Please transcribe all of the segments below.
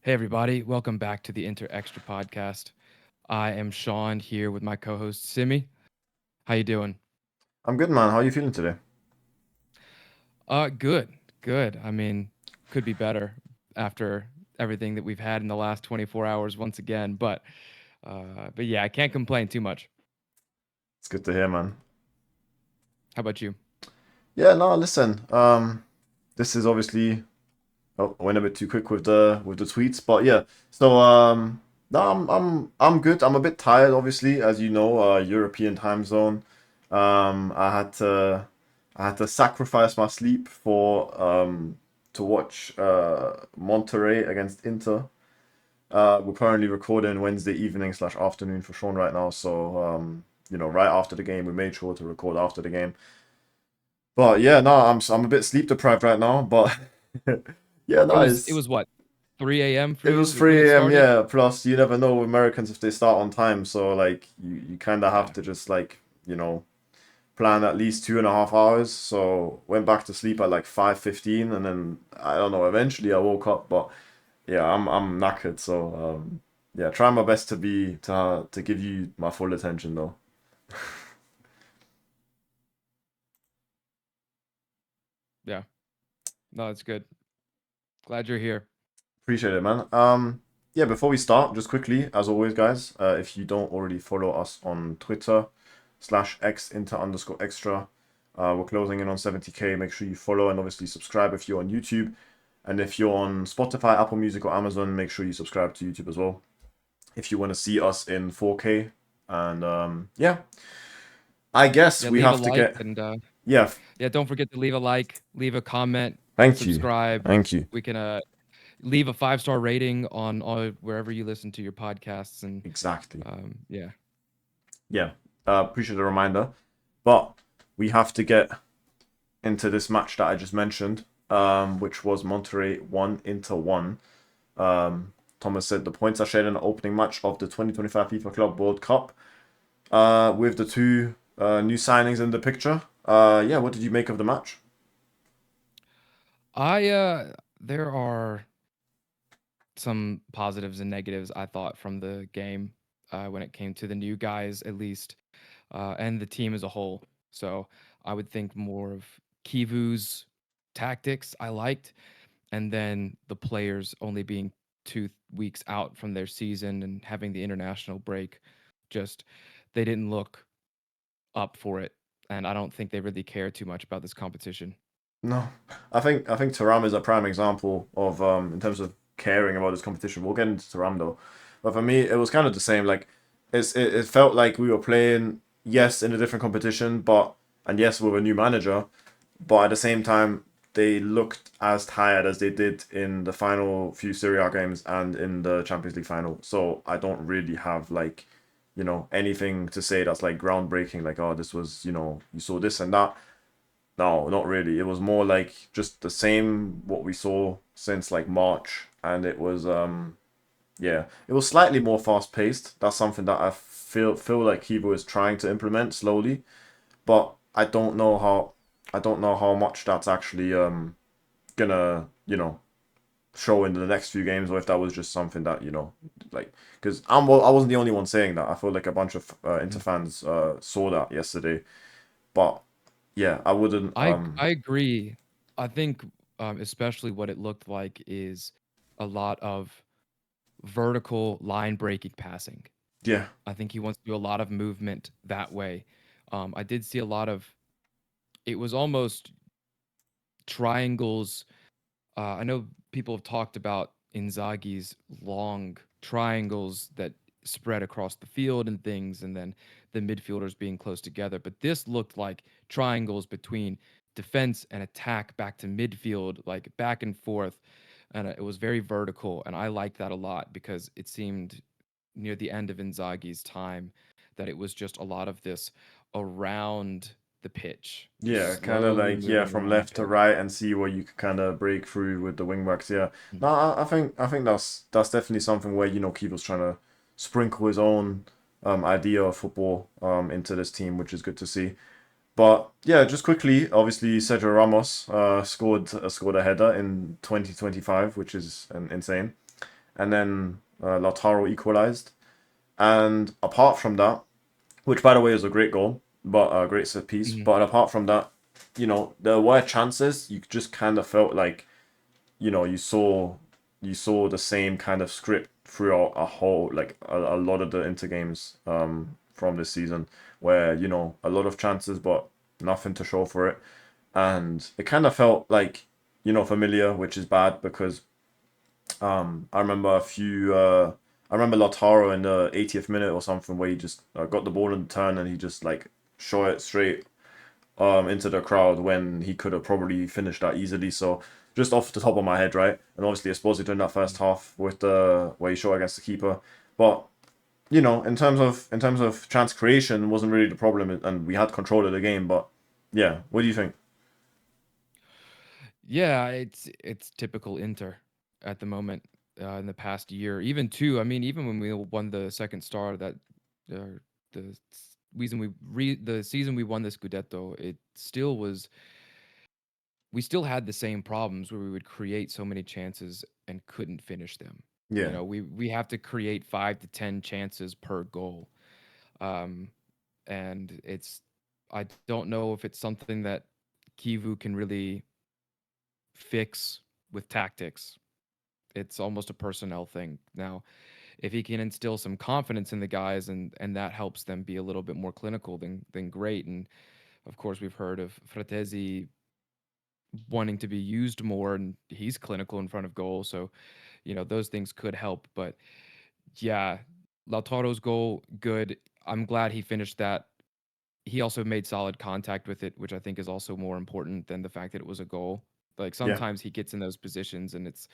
Hey everybody, welcome back to the Xtra podcast. I am Sean here with my co-host Simi. How you doing? I'm good, man. How are you feeling today? Good, good. I mean, could be better after everything that we've had in the last 24 hours once again, but yeah, I can't complain too much. It's good to hear, man. How about you? Yeah, no, listen. This is obviously I went a bit too quick with the tweets, but yeah. So no, I'm good. I'm a bit tired, obviously, as you know, European time zone. I had to sacrifice my sleep for to watch Monterrey against Inter. We're currently recording Wednesday evening slash afternoon for Sean right now, so right after the game, we made sure to record after the game. But yeah, no, I'm a bit sleep deprived right now, but yeah, It no, was it was what 3 a.m. for it you was when it 3 a.m. started? Yeah, plus you never know with Americans if they start on time, so like you kind of have Yeah. to just like plan at least 2.5 hours. So went back to sleep at like 5:15, and then I don't know. Eventually, I woke up, but yeah, I'm knackered. So yeah, try my best to give you my full attention though. Yeah. No, it's good. Glad you're here. Appreciate it, man. Yeah, before we start, just quickly, as always, guys, if you don't already follow us on Twitter /x inter underscore extra, we're closing in on 70K. Make sure you follow and obviously subscribe if you're on YouTube. And if you're on Spotify, Apple Music, or Amazon, make sure you subscribe to YouTube as well. If you want to see us in 4K. And yeah, I guess Yeah, we leave a have to like get. and Yeah, yeah, don't forget to leave a like, leave a comment, thank you. subscribe. Thank you. We can leave a 5-star rating on all wherever you listen to your podcasts and Exactly. yeah. Yeah, appreciate the reminder. But we have to get into this match that I just mentioned, which was Monterrey 1 Inter 1. Thomas said the points are shared in the opening match of the 2025 FIFA Club World Cup, with the two new signings in the picture. Yeah, what did you make of the match? I there are some positives and negatives I thought from the game when it came to the new guys at least and the team as a whole. So I would think more of Kivu's tactics I liked, and then the players only being 2 weeks out from their season and having the international break, just they didn't look up for it, and I don't think they really care too much about this competition. No, I think Taram is a prime example of in terms of caring about this competition. We'll get into Taram though, but for me it was kind of the same. Like it felt like we were playing, yes, in a different competition, but and yes with a new manager, but at the same time they looked as tired as they did in the final few Serie A games and in the Champions League final. So I don't really have like anything to say that's like groundbreaking. Like, oh, this was, you saw this and that. No, not really. It was more like just the same what we saw since like March, and it was yeah, it was slightly more fast paced. That's something that I feel like Kibo is trying to implement slowly, but I don't know how much that's actually gonna show in the next few games, or if that was just something that like because I wasn't the only one saying that. I feel like a bunch of Inter Mhm. fans saw that yesterday, but yeah, I wouldn't I agree. I think especially what it looked like is a lot of vertical line breaking passing. yeah. I think he wants to do a lot of movement that way. I did see a lot of it was almost triangles. I know people have talked about Inzaghi's long triangles that spread across the field and things, and then the midfielders being close together. But this looked like triangles between defense and attack back to midfield, like back and forth. And it was very vertical. And I liked that a lot because it seemed near the end of Inzaghi's time that it was just a lot of this around the pitch, Yeah, just kind of slowly like, yeah, moving from around the left to pitch. right and see where you can kind of break through with the wing backs. Yeah, no, Mhm. I think that's definitely something where Keeper's trying to sprinkle his own idea of football into this team, which is good to see. But yeah, just quickly, obviously Sergio Ramos scored a header in 2025, which is insane. and then Lautaro equalized. And apart from that, which by the way is a great goal, but a great set piece. Mhm. But apart from that, there were chances. You just kind of felt like you saw the same kind of script throughout a whole like a lot of the Inter games from this season, where a lot of chances but nothing to show for it, and it kind of felt like familiar, which is bad because I remember I remember Lautaro in the 80th minute or something where he just got the ball in the turn and he just like shot it straight into the crowd when he could have probably finished that easily. So just off the top of my head, right? And obviously Esposito in that first half with the where he shot against the keeper. But in terms of chance creation wasn't really the problem, and we had control of the game. But yeah, what do you think? Yeah, it's typical Inter at the moment, in the past year. Even two, I mean, even when we won the second star, that the the season we won the Scudetto, it still was we still had the same problems where we would create so many chances and couldn't finish them. You Yeah, know, we have to create 5 to 10 chances per goal. Um, and I don't know if it's something that Kivu can really fix with tactics. It's almost a personnel thing. Now, if he can instill some confidence in the guys and that helps them be a little bit more clinical, then great. And of course, we've heard of Fratesi wanting to be used more, and he's clinical in front of goal. So, those things could help. But yeah, Lautaro's goal, good. I'm glad he finished that. He also made solid contact with it, which I think is also more important than the fact that it was a goal. Like yeah, sometimes he gets in those positions and it's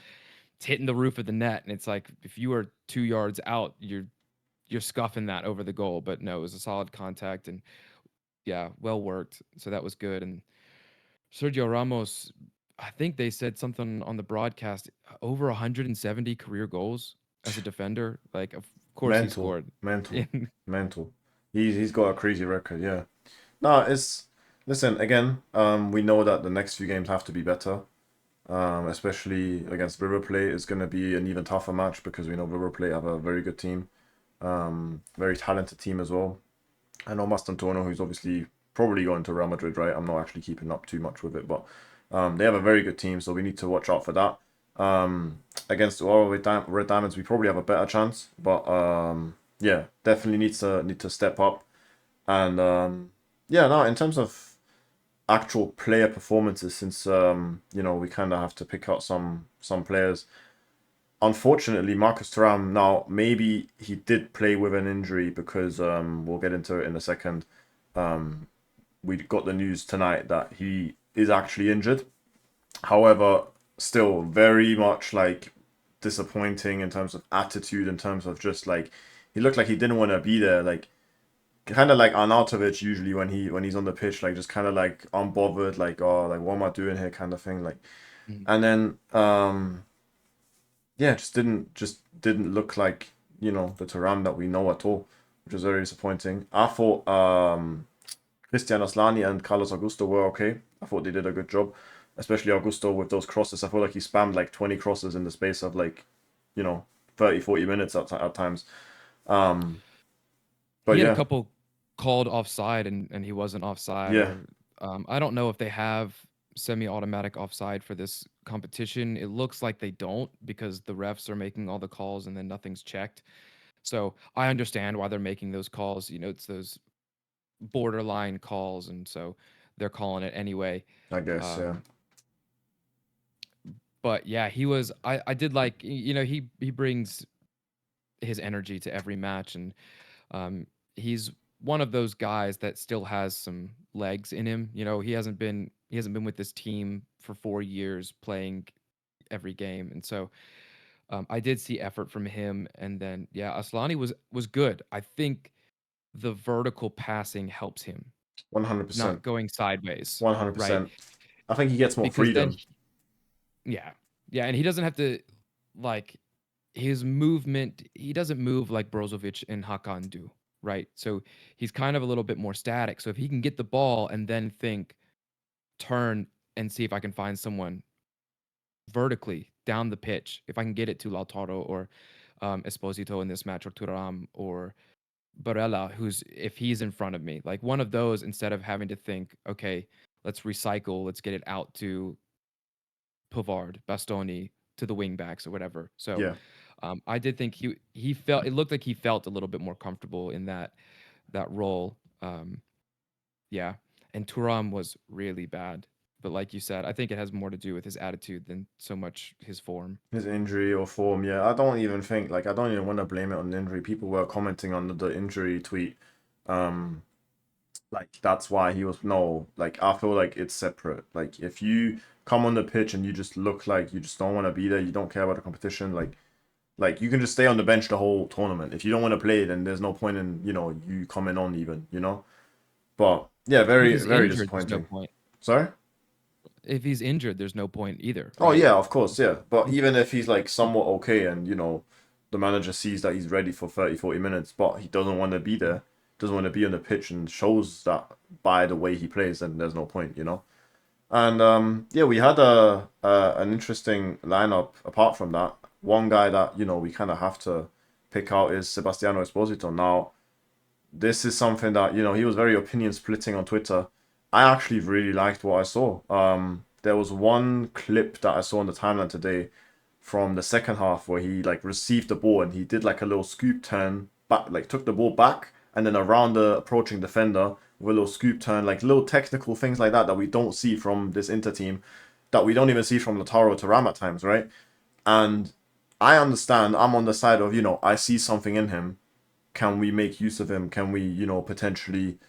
hitting the roof of the net, and it's like if you are 2 yards out, you're scuffing that over the goal. But no, it was a solid contact and yeah, well worked. So that was good. And Sergio Ramos, I think they said something on the broadcast, over 170 career goals as a defender. Like, of course, he mental, scored. mental, In, mental. He's got a crazy record. Yeah. No, it's listen again. We know that the next few games have to be better. Especially against River Plate, it's going to be an even tougher match because we know River Plate have a very good team, very talented team as well. I know Mastantuono, who's obviously probably going to Real Madrid, right? I'm not actually keeping up too much with it, but they have a very good team, so we need to watch out for that. Against Oro Red Diamonds, we probably have a better chance, but yeah, definitely need to step up. And yeah, no, in terms of actual player performances, since we kind of have to pick out some players. Unfortunately, Marcus Thuram, now maybe he did play with an injury because we'll get into it in a second. Um, we got the news tonight that he is actually injured. However, still very much like disappointing in terms of attitude, in terms of just like he looked like he didn't want to be there. Like kind of like Arnautovic usually when he's on the pitch, like just kind of like unbothered, like oh like what am I doing here kind of thing. Like Mhm. and then yeah, just didn't look like the Turam that we know at all, which was very disappointing. I thought Christian Aslani and Carlos Augusto were okay. I thought they did a good job, especially Augusto with those crosses. I feel like he spammed like 20 crosses in the space of like you know 30-40 minutes at times. Um, but He had a yeah, couple called offside and he wasn't offside, yeah, or I don't know if they have semi-automatic offside for this competition. It looks like they don't because the refs are making all the calls and then nothing's checked. So I understand why they're making those calls. It's those borderline calls, and so they're calling it anyway. I guess yeah. Um, but yeah, he was. I did like he brings his energy to every match, and he's one of those guys that still has some legs in him. He hasn't been with this team for 4 years playing every game, and so I did see effort from him. And then yeah, Aslani was good. I think the vertical passing helps him, not 100%, going sideways, right? 100%. I think he gets more Because then, freedom. yeah, yeah, and he doesn't have to like his movement. He doesn't move like Brozovic and Hakan do, right? So he's kind of a little bit more static. So if he can get the ball and then think, turn and see if I can find someone vertically down the pitch, if I can get it to Lautaro or Esposito in this match, or Turam or Barella, who's if he's in front of me, like one of those, instead of having to think, okay, let's recycle, let's get it out to Pavard, Bastoni, to the wing backs or whatever. So Yeah, I did think he felt it looked like he felt a little bit more comfortable in that role. Yeah, and Turam was really bad, but like you said, I think it has more to do with his attitude than so much his form. his injury or form. Yeah, I don't even think like I don't even want to blame it on the injury. People were commenting on the injury tweet. Um, like that's why he was no. Like I feel like it's separate. Like if you come on the pitch and you just look like you just don't want to be there, you don't care about the competition. Like you can just stay on the bench the whole tournament. If you don't want to play, then there's no point in you coming on even. But yeah, If very he's very injured, there's no disappointing. point. Sorry. If he's injured, there's no point either, Oh right? yeah, of course, yeah. But even if he's like somewhat okay and the manager sees that he's ready for 30, 40 minutes, but he doesn't want to be there, doesn't want to be on the pitch and shows that by the way he plays, then there's no point. And yeah, we had an interesting lineup apart from that. One guy that, we kind of have to pick out is Sebastiano Esposito. Now, this is something that he was very opinion splitting on Twitter. I actually really liked what I saw. There was one clip that I saw on the timeline today from the second half where he like received the ball and he did like a little scoop turn back, like took the ball back and then around the approaching defender with a little scoop turn, like little technical things like that we don't see from this Inter team, that we don't even see from Lautaro to Ram at times, right? And I understand. I'm on the side of I see something in him. Can we make use of him? Can we, potentially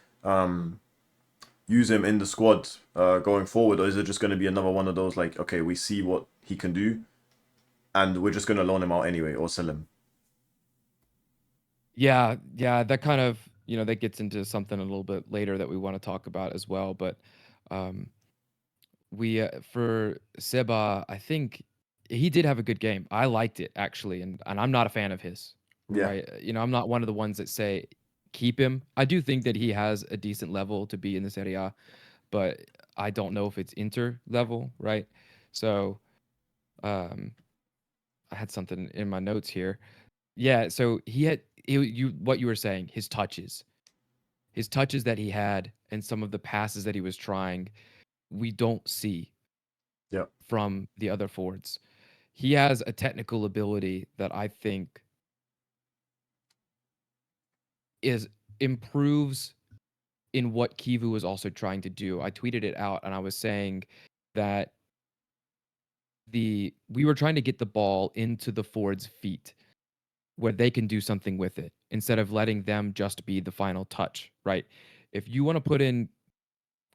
use him in the squad going forward? Or is it just going to be another one of those, like, okay, we see what he can do and we're just going to loan him out anyway or sell him? Yeah, yeah, that kind of, that gets into something a little bit later that we want to talk about as well. But um, we for Seba, I think he did have a good game. I liked it actually, and I'm not a fan of his. Yeah, Right, I'm not one of the ones that say keep him. I do think that he has a decent level to be in the Serie A, but I don't know if it's Inter level, right? So um, I had something in my notes here. Yeah, so what you were saying, his touches that he had and some of the passes that he was trying, we don't see yeah, from the other forwards. He has a technical ability that I think is improves in what Kivu was also trying to do. I tweeted it out and I was saying that we were trying to get the ball into the forwards' feet where they can do something with it instead of letting them just be the final touch, right? If you want to put in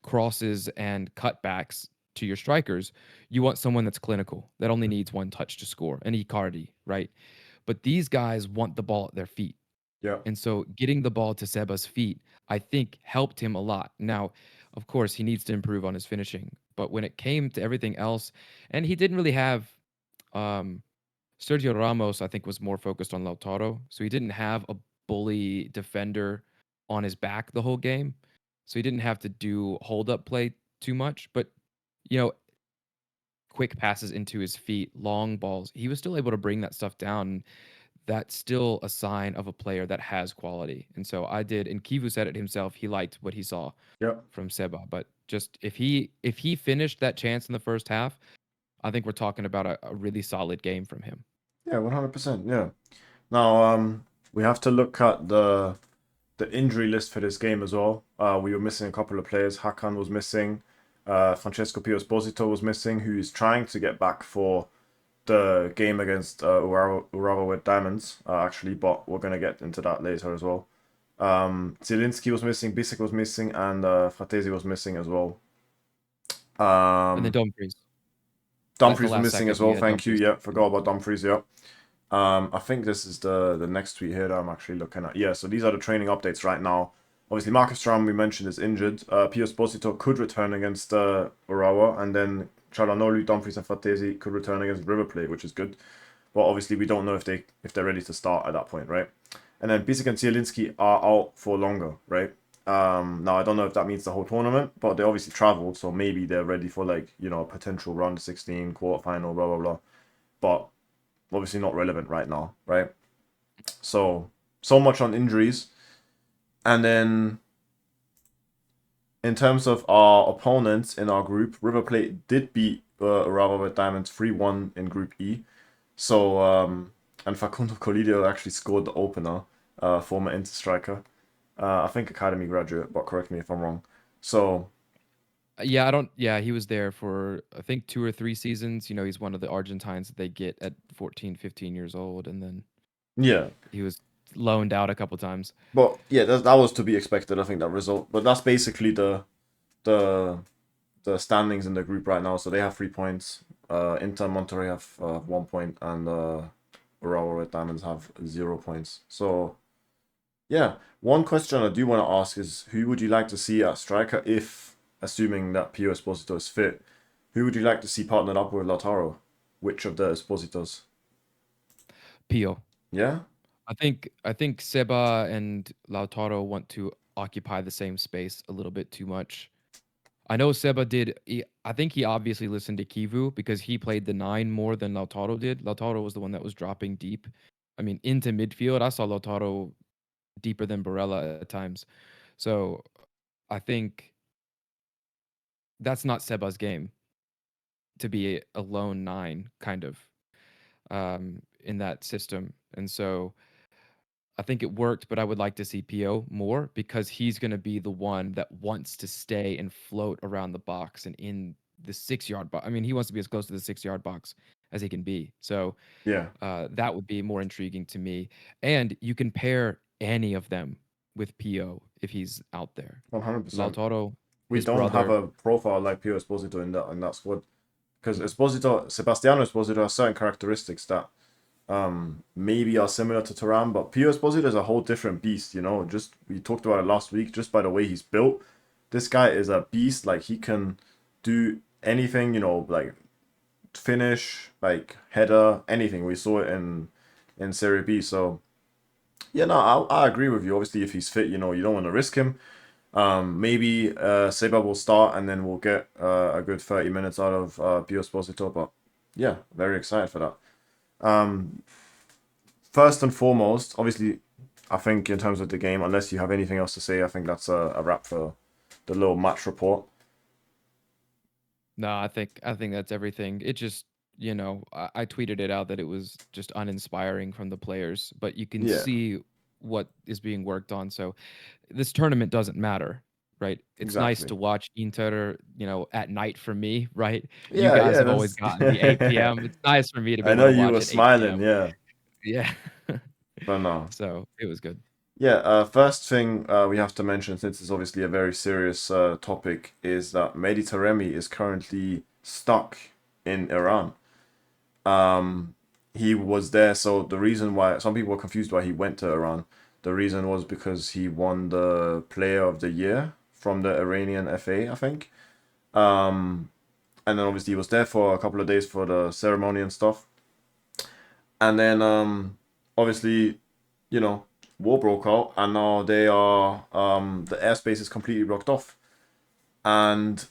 crosses and cutbacks to your strikers, you want someone that's clinical, that only needs one touch to score, an Icardi, right? But these guys want the ball at their feet. yeah, And so getting the ball to Seba's feet, I think helped him a lot. Now, of course, he needs to improve on his finishing, but when it came to everything else, and he didn't really have um Sergio Ramos, I think, was more focused on Lautaro. So he didn't have a bully defender on his back the whole game. So he didn't have to do hold up play too much. But, you know, quick passes into his feet, long balls, he was still able to bring that stuff down. That's still a sign of a player that has quality. And so I did, and Kivu said it himself, he liked what he saw yeah, from Seba. But just if he finished that chance in the first half, I think we're talking about a really solid game from him. yeah, 100%. Yeah. Now, we have to look at the injury list for this game as well. We were missing a couple of players. Hakan was missing. Francesco Pio Esposito was missing, who is trying to get back for the game against Urawa with Diamonds, actually, but we're going to get into that later as well. Zielinski was missing, Bisek was missing, and Fratesi was missing as well. And then Um, Dumfries. That's the Dumfries was last missing second as we well, had thank you. Dumfries. Yeah, forgot about Dumfries, yeah. I think this is the next tweet here that I'm actually looking at. Yeah, so these are the training updates right now. Obviously, Marcus Thuram, we mentioned, is injured. Pio Esposito could return against Urawa, and then Çalhanoğlu, Dumfries, and Fratesi could return against River Plate, which is good. But obviously, we don't know if they're ready to start at that point, right? And then Bisek and Zielinski are out for longer, right? Now I don't know if that means the whole tournament, but they obviously traveled, so maybe they're ready for like a potential round of 16 quarterfinal, blah blah blah. But obviously not relevant right now, right? So much on injuries, and then in terms of our opponents in our group, River Plate did beat Urawa Red Diamonds 3-1 in Group E. So and Facundo Colidio actually scored the opener, former Inter striker. I think academy graduate, but correct me if I'm wrong. So Yeah, I don't. Yeah, he was there for I think 2 or 3 seasons. He's one of the Argentines that they get at 14, 15 years old, and then yeah, he was loaned out a couple times. but yeah, that was to be expected. I think that result, but that's basically the the standings in the group right now. So they have 3 points. Inter and Monterrey have 1 point, and Urawa Red Diamonds have 0 points. So yeah, one question I do want to ask is who would you like to see at striker if, assuming that Pio Esposito is fit, who would you like to see partnered up with Lautaro? Which of the Espositos? Pio. Yeah? I think Seba and Lautaro want to occupy the same space a little bit too much. I know Seba did. I think he obviously listened to Kivu because he played the 9 more than Lautaro did. Lautaro was the one that was dropping deep. I mean, into midfield. I saw Lautaro deeper than Barella at times. So I think that's not Seba's game to be a lone 9 kind of in that system. And so I think it worked, but I would like to see Pio more because he's going to be the one that wants to stay and float around the box and in the 6 yard box. I mean, he wants to be as close to the 6 yard box as he can be. So Yeah, that would be more intriguing to me. And you can pair any of them with Pio if he's out there. 100%. Lautaro, We his don't have brother. a profile like Pio Esposito in that squad. Because Esposito, Sebastiano Esposito has certain characteristics that maybe are similar to Turan, but Pio Esposito is a whole different beast, you know. Just we talked about it last week, just by the way he's built. This guy is a beast, like he can do anything, like finish, like header, anything. We saw it in Serie B. So yeah, no, I agree with you. Obviously, if he's fit, you don't want to risk him. Maybe Seba will start and then we'll get a good 30 minutes out of Pio Esposito. But yeah, very excited for that. First and foremost, obviously, I think in terms of the game, unless you have anything else to say, I think that's a wrap for the little match report. No, I think that's everything. It just, I tweeted it out that it was just uninspiring from the players, but you can Yeah, see what is being worked on. So this tournament doesn't matter, right? It's nice exactly. to watch Inter, at night for me, right? You Yeah, guys yeah, have always that's. gotten the 8 p.m. It's nice for me to be I able know to you watch were at 8 smiling, p.m. yeah, Yeah. but no. So it was good. Yeah, first thing we have to mention, since it's obviously a very serious topic, is that Mehdi Taremi is currently stuck in Iran. Um, he was there, so the reason why some people were confused why he went to Iran, the reason was because he won the Player of the Year from the Iranian FA, I think. Um, and then obviously he was there for a couple of days for the ceremony and stuff. And then obviously, you know, war broke out, and now they are the airspace is completely blocked off. And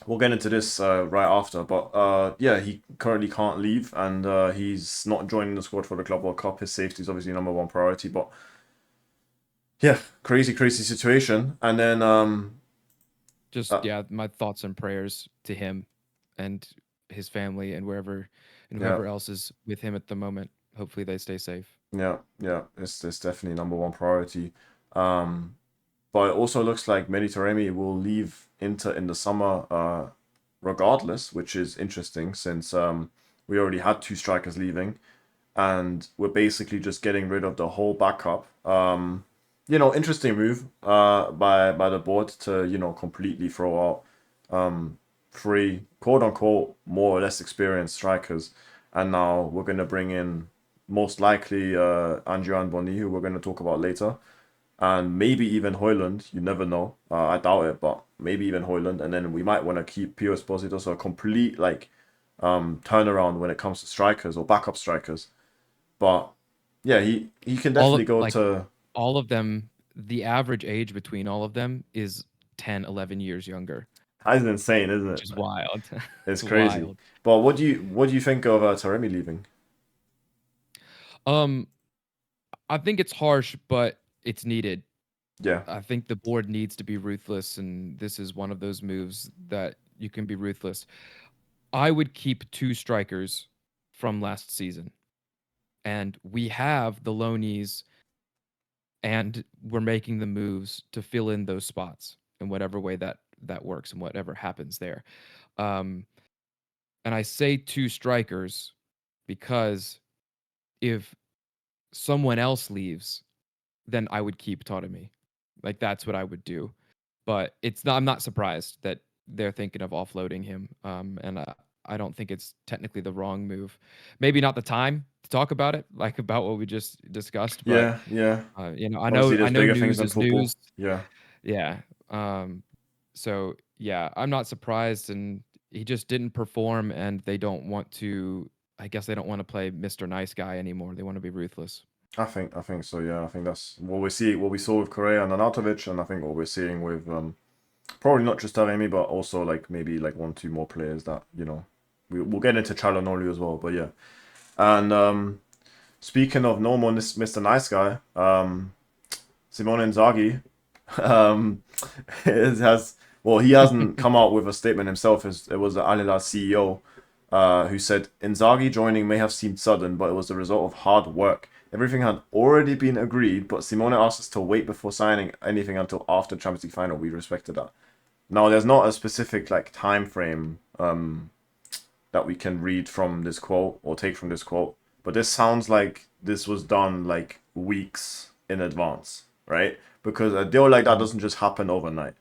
we'll get into this right after, but yeah, he currently can't leave, and he's not joining the squad for the Club World Cup. His safety is obviously number one priority, but yeah, crazy, crazy situation. And then Just uh, yeah, my thoughts and prayers to him and his family and wherever and yeah, whoever else is with him at the moment. Hopefully they stay safe. yeah, it's definitely number one priority. Um, but it also looks like Mehdi Taremi will leave Inter in the summer, regardless, which is interesting since we already had two strikers leaving, and we're basically just getting rid of the whole backup. Interesting move by the board to completely throw out three quote unquote more or less experienced strikers, and now we're gonna bring in most likely Andrew Boni, who we're gonna talk about later, and maybe even Hoyland. You never know. I doubt it, but maybe even Hoyland, and then we might want to keep Pio Esposito, so a complete like turnaround when it comes to strikers or backup strikers. But yeah, he can All of definitely go like to all of them the average age between all of them is 10, 11 years younger, That's insane, isn't which it? is wild. It's It's crazy. wild. But what do you think of Taremi leaving? Um, I think it's harsh, but it's needed. Yeah, I think the board needs to be ruthless, and this is one of those moves that you can be ruthless. I would keep two strikers from last season, and we have the loanies, and we're making the moves to fill in those spots in whatever way that works and whatever happens there. Um, and I say two strikers because if someone else leaves, then I would keep Taremi. Like that's what I would do. But it's not. I'm not surprised that they're thinking of offloading him. And I don't think it's technically the wrong move. Maybe not the time to talk about it, like about what we just discussed. But yeah, yeah. I Obviously, I there's know bigger things news than is football. news. Yeah, Yeah. So yeah, I'm not surprised, and he just didn't perform, and they don't want to. I guess they don't want to play Mr. Nice Guy anymore. They want to be ruthless. I think so. Yeah, I think that's what we see. What we saw with Correa and Arnautovic, and I think what we're seeing with probably not just Taremi, but also like maybe like one, two more players that we'll get into Çalhanoğlu as well. But yeah, and speaking of no more Mr. Nice Guy, Simone Inzaghi um, has well, he hasn't come out with a statement himself. It was the Al Hilal CEO who said Inzaghi joining may have seemed sudden, but it was the result of hard work. Everything had already been agreed, but Simone asked us to wait before signing anything until after Champions League final. We respected that. Now, there's not a specific like time frame that we can read from this quote or take from this quote, but this sounds like this was done like weeks in advance, right? Because a deal like that Mhm. doesn't just happen overnight.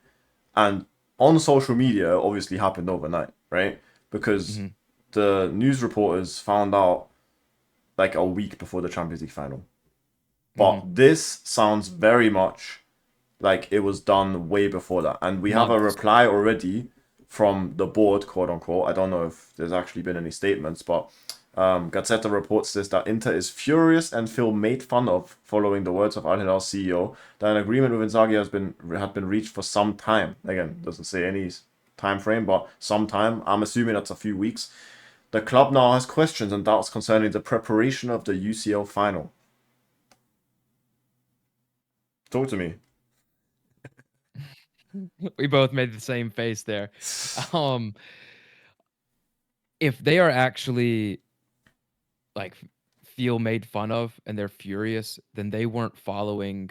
And on social media, it obviously happened overnight, right? Because Mhm. the news reporters found out like a week before the Champions League final. Mhm. But this sounds very much like it was done way before that. And we have a Months. reply already from the board, quote unquote. I don't know if there's actually been any statements, but Gazzetta reports this that Inter is furious and feel made fun of following the words of Al Hilal CEO that an agreement with Inzaghi had been reached for some time. Again, doesn't say any time frame, but some time. I'm assuming that's a few weeks. The club now has questions and doubts concerning the preparation of the UCL final. Talk to me. We both made the same face there. Um, if they are actually like feel made fun of and they're furious, then they weren't following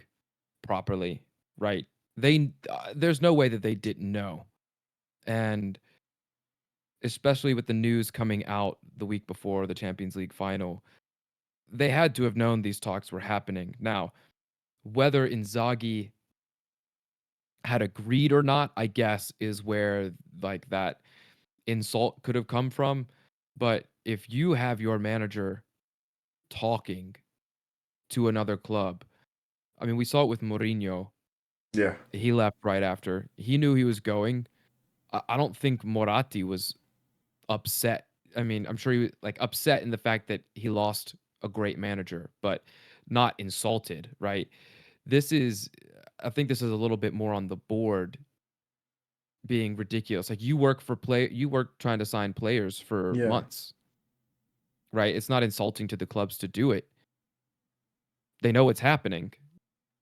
properly, right? There's no way that they didn't know. And especially with the news coming out the week before the Champions League final, they had to have known these talks were happening. Now, whether Inzaghi had agreed or not, I guess is where like that insult could have come from. But if you have your manager talking to another club, I mean, we saw it with Mourinho. Yeah, He left right after. He knew he was going. I don't think Moratti was upset. I mean, I'm sure he was like upset in the fact that he lost a great manager, but not insulted, right? This is, I think this is a little bit more on the board being ridiculous. Like you work trying to sign players for yeah, months, right? It's not insulting to the clubs to do it. They know what's happening.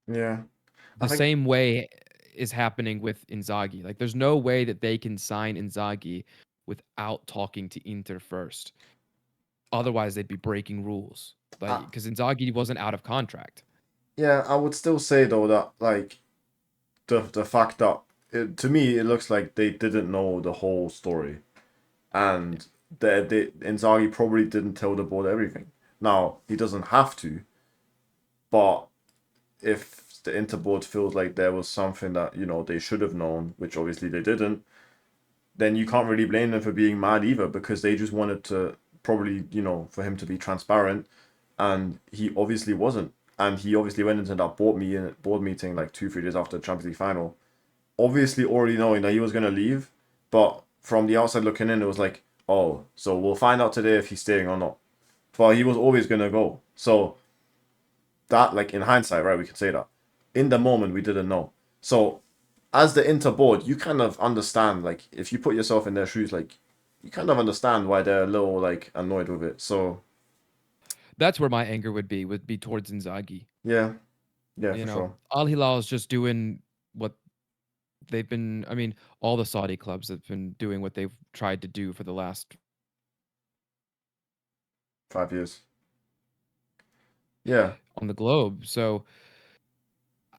yeah. I The think same way is happening with Inzaghi. Like there's no way that they can sign Inzaghi without talking to Inter first. Otherwise, they'd be breaking rules. Like I, because Inzaghi wasn't out of contract. yeah, I would still say though that like the fact that to me it looks like they didn't know the whole story, and Inzaghi probably didn't tell the board everything. Now he doesn't have to, but if the Interboard feels like there was something that they should have known, which obviously they didn't, then you can't really blame them for being mad either because they just wanted to probably for him to be transparent, and he obviously wasn't, and he obviously went into that board meeting like 2 3 days after the Champions League final, obviously already knowing that he was gonna leave, but from the outside looking in, it was like, oh, so we'll find out today if he's staying or not. But he was always gonna go, so that like in hindsight, right, we could say that. in the moment we didn't know. So as the Inter board, you kind of understand, like if you put yourself in their shoes, like you kind of understand why they're a little like annoyed with it. So That's where my anger would be towards Inzaghi. yeah, yeah, You for know, sure. Al Hilal is just doing what they've been. I mean, all the Saudi clubs have been doing what they've tried to do for the last 5 years. Yeah, on the globe. So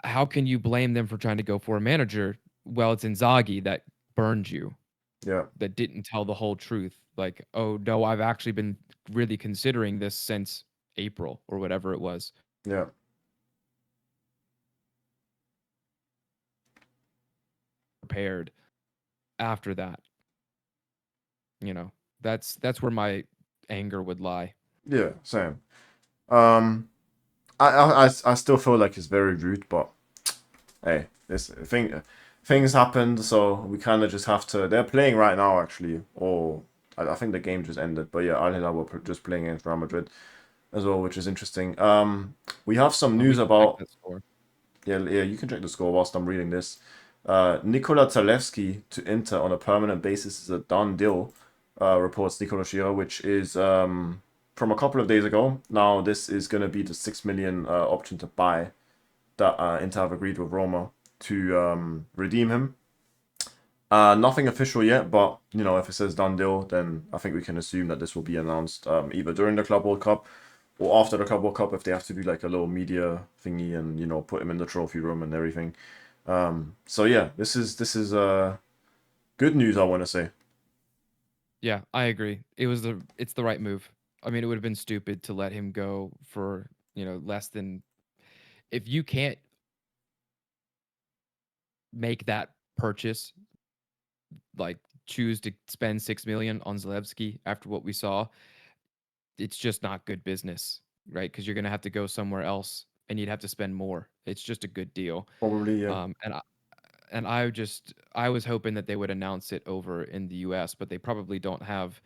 how can you blame them for trying to go for a manager? Well, it's Inzaghi that burned you, yeah, that didn't tell the whole truth. Like, oh no, I've actually been really considering this since April or whatever it was. yeah, Prepared after that, you know. That's where my anger would lie. yeah. Same. Um, I still feel like it's very rude, but hey, this things happened, so we kind of just have to. They're playing right now, actually, or I think the game just ended. But yeah, Al Hilal were just playing against Real Madrid as well, which is interesting. We have some We news can check about that score. yeah, yeah. You can check the score whilst I'm reading this. Nikola Zalewski to Inter on a permanent basis is a done deal, reports Nikola Shira, which is from a couple of days ago. Now this is going to be the 6 million option to buy that Inter have agreed with Roma to redeem him. Nothing official yet, but you know, if it says done deal, then I think we can assume that this will be announced either during the Club World Cup or after the Club World Cup if they have to do like a little media thingy and you know put him in the trophy room and everything. So yeah, this is good news. I want to say. Yeah, I agree. It's the right move. I mean, it would have been stupid to let him go for, less than if you can't make that purchase, like choose to spend 6 million on Zalewski after what we saw, it's just not good business, right? Because you're gonna have to go somewhere else and you'd have to spend more. It's just a good deal. Probably yeah. I was hoping that they would announce it over in the US, but they probably don't have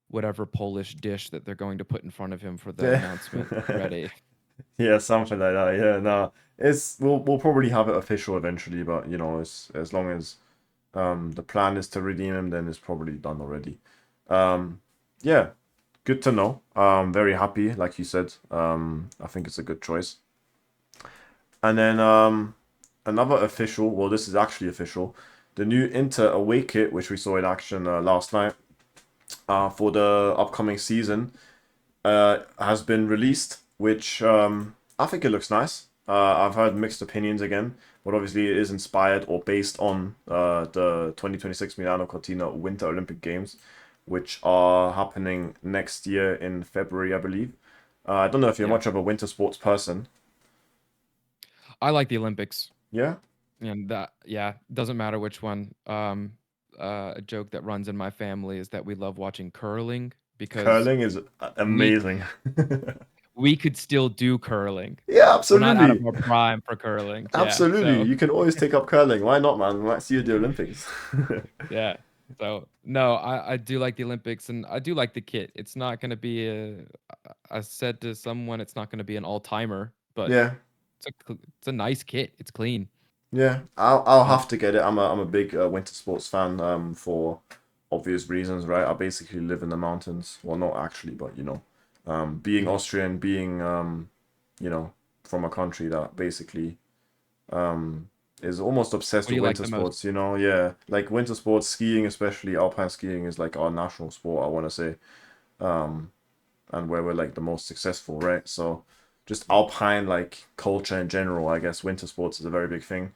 whatever Polish dish that they're going to put in front of him for the Yeah. announcement ready. Yeah, something like that. Yeah, no, it's we'll probably have it official eventually, but you know, as long as the plan is to redeem him, then it's probably done already. Yeah, good to know. Very happy, like you said. I think it's a good choice. And then another official. Well, this is actually official. The new Inter away kit, which we saw in action last night, for the upcoming season, has been released, which I think it looks nice. I've heard mixed opinions again, but obviously it is inspired or based on the 2026 Milano Cortina Winter Olympic Games, which are happening next year in February, I believe. I don't know if you're Yeah. much of a winter sports person. I like the Olympics. Yeah? And that, yeah, doesn't matter which one. A joke that runs in my family is that we love watching curling because Curling is we amazing. we could still do curling. Yeah, We're not out of absolutely. our prime for curling. Yeah. Absolutely. So You can always take up curling. Why not, man? We might see you at the Olympics. yeah. So no, I do like the Olympics and I do like the kit. It's not gonna be I said to someone it's not gonna be an all timer, but Yeah. it's a nice kit. It's clean. Yeah, I'll And have to get it. I'm a big winter sports fan for obvious reasons, right? I basically live in the mountains. Well, not actually, but you know, being mhm. Austrian, being you know, from a country that basically is almost What obsessed do with you like winter the most? sports, you know? Yeah, like winter sports, skiing, especially alpine skiing is like our national sport, I want to say. Um, and where we're like the most successful, right? So just alpine like culture in general, I guess winter sports is a very big thing.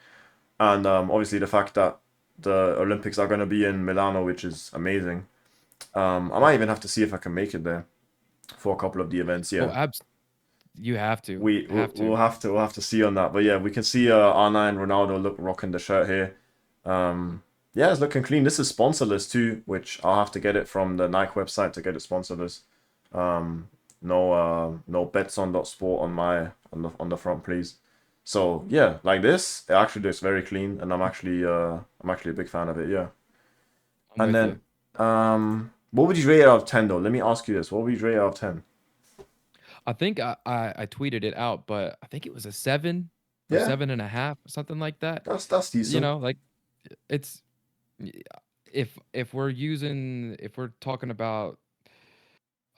And obviously the fact that the Olympics are going to be in Milano, which is amazing. I might even have to see if I can make it there for a couple of the events. Oh, Yeah, you have to. we we'll, Have to. we'll have to see on that. But yeah, we can see R9 Ronaldo look rocking the shirt here. Yeah, it's looking clean. This is sponsorless too, which I'll have to get it from the Nike website to get it sponsorless. No bets on dot sport on my on the front, please. So yeah, like this, it actually looks very clean, and I'm actually a big fan of it. Yeah. I'm And with you. then what would you rate it out of 10 though? Let me ask you this: what would you rate it out of 10? I think I tweeted it out, but I think it was a 7. or Yeah, 7.5, something like that. that's You decent. know, like it's y- if we're talking about,